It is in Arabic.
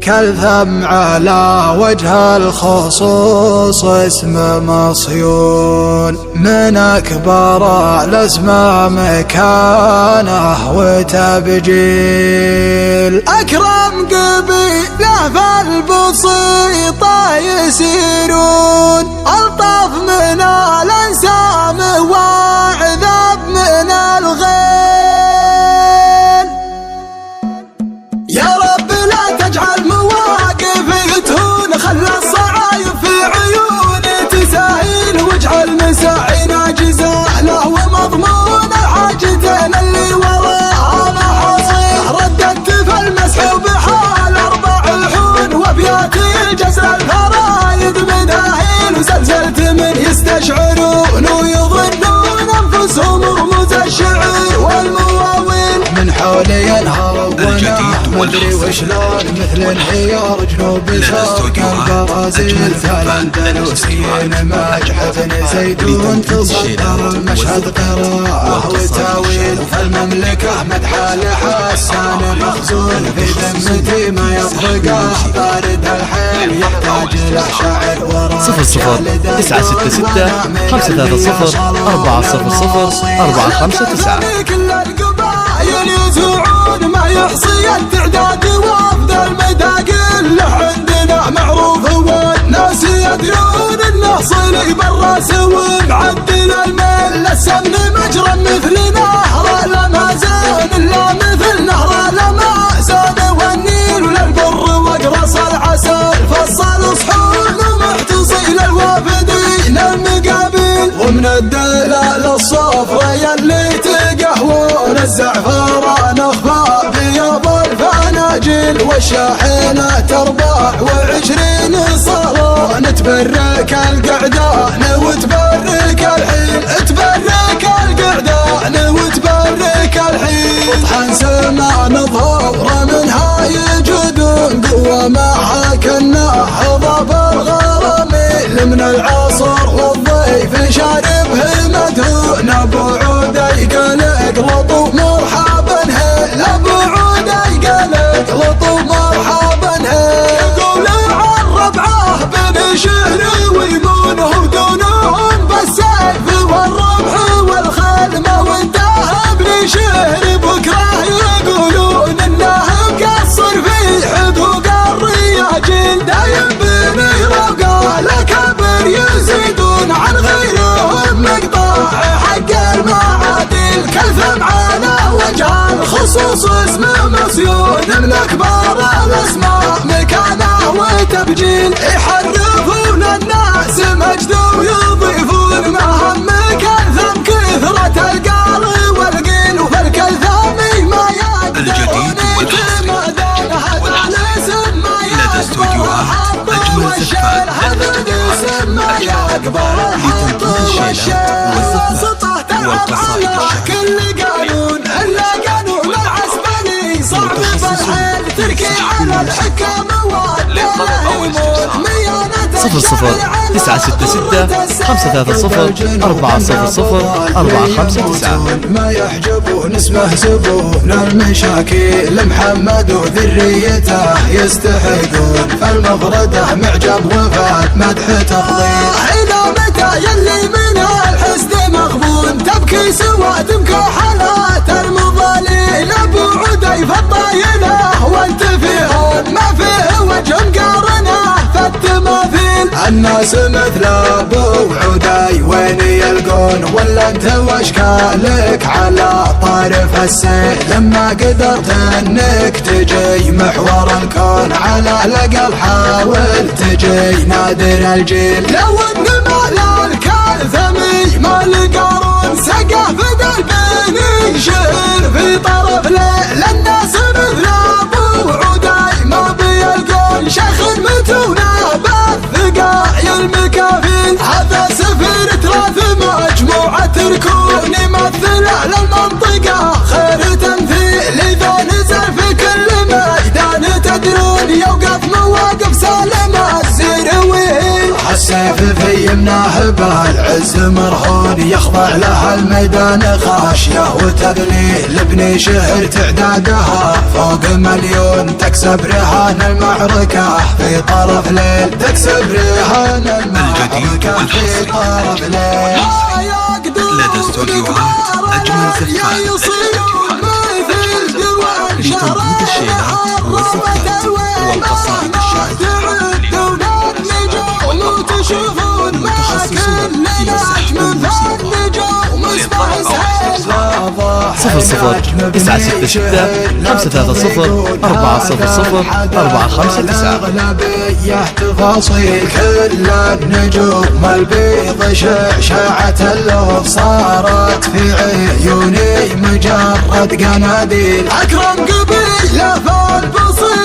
كالذم على وجه الخصوص اسم مصيون، من أكبر الأسماء مكانه وتبجيل. أكرم قبيله فالبسيطة يسيرون، ألطف من الأنسام وأعذب من الغيل. يا رب لا تجعل مواقفي تهون، خلى الصعايب في عيوني تساهل، واجعل مساعينا جزاله ومضمون الحاجتين اللي وراها محاصيل. رددت في المسح بحال 4 الحون، وابياتي الجزر الفرايد مداهيل، وزلزلت من يستشعرون ويظنون انفسهم رموز الشعر والمواويل. من حولي ينهار مدري وشلون، مثل انهيار جنوب شرق البرازيل. الاندلسيين مجحفن زيدون، تصدر المشهد قراءة وتاويل. المملكة مدحى لحسان مخزون، في ذمتي ما يطرقه بارد الحيل. يحتاج له شاعر وراه 00966 530 400 459. يزوعون ما يحصي التعداد، وافد المداقل له عندنا معروف، والناس يدرون انه صلي بالراس ومعدل الميل. السمن مجرى مثل نهر الامازون، الا مثل نهر الامازون. والنيل للبر واقرص العسل، فصل صحون ومحتصي للوافدين المقابل. ومن الدلال الصفرة يلي تقهوون، الزعفران اخفى بيض الفناجل، والشاحنة تربع 20 صالون. تبرك القعدان وتبرك الحين، تبرك القعدان وتبرك الحين. وطحن سمان ظهور منها يجدون، قوة ما حاكنا حضب الغراميل. من العصر والضيف شاربه مدهون، ابو عود يقلق لطو مرحبا هيل. ابو عود يقلق لطو مرحبا هيل. يقول عن ربعه بن شهر ويمونه دونهم بالسيف والرمح والخيل. ما وانتهى بن شهر بكره يقولون انه مقصر في حقوق الرياجيل. دايم بني روقه الكبر يزيدون عن غيرهم مقطع حق المعادل. كالثم على وجه الخصوص اسمه مصيون، من اكبر الاسماء مكانه وتبجيل. يحرفون الناس مجد ويضيفون مهم كالثم كثرة القال والقيل. وفالكالثم ما يقدرون يتمادون، هذا الاسم ما يكبر حط والشيل. هذا الاسم ما يكبر حط والشيل. وسطه تعب على كل قانون، الا قانون العسبلي صعب بالحيل. تركي على الحكام وده يموت. 00966 530 400 459. ما يحجبون اسمه زبون المشاكيل. محمد وذريته يستحقون، فالمفردة معجب وفات مدح تفضيل. إلى متى يلي من الحسد مغبون، تبكي سواد كحلات المظاليل. ابو عدي فالطايله وانت فيهون، ما فيه وجه مقارنه فالتماثيل. الناس مثل ابو عدي وين يلقون، ولا انت واشكالك على طرف السيل. لما قدرت انك تجي محور الكون، على لقل حاول تجي نادر الجيل. لو ان مال الكالثمي ما لقارون، سقى فد البني شهر في طرف ليل. الناس مثل ابو عدي ما بيلقون، شيخ متونا بالثقاي المكافيل. هذا سفير 3 مجموعة ركون، يمثل اهل المنطقة خير تمثيل. اذا نزل في كل ميدان تدرون، يوقف مواقف سالمة الزيرويل. السيف في يمناه بالعز مرهون يخضع لها الميدان خاشية وتذليل ابن شهر تعدادها فوق 1,000,000 تكسب رهان المعركة في طرف ليل تكسب رهان المعركة في طرف ليل لدى استوديوهات أجمل زفات لتنظيم الشيلات والزفات والقصائد الشعرية متخصصون في سحب الموسيقى. 00-966-530-400-459. أغلبية تفاصيل كل النجوم البيض شعشعة اللوف صارت في عيوني مجرد قناديل أكرم قبيلة فالبصير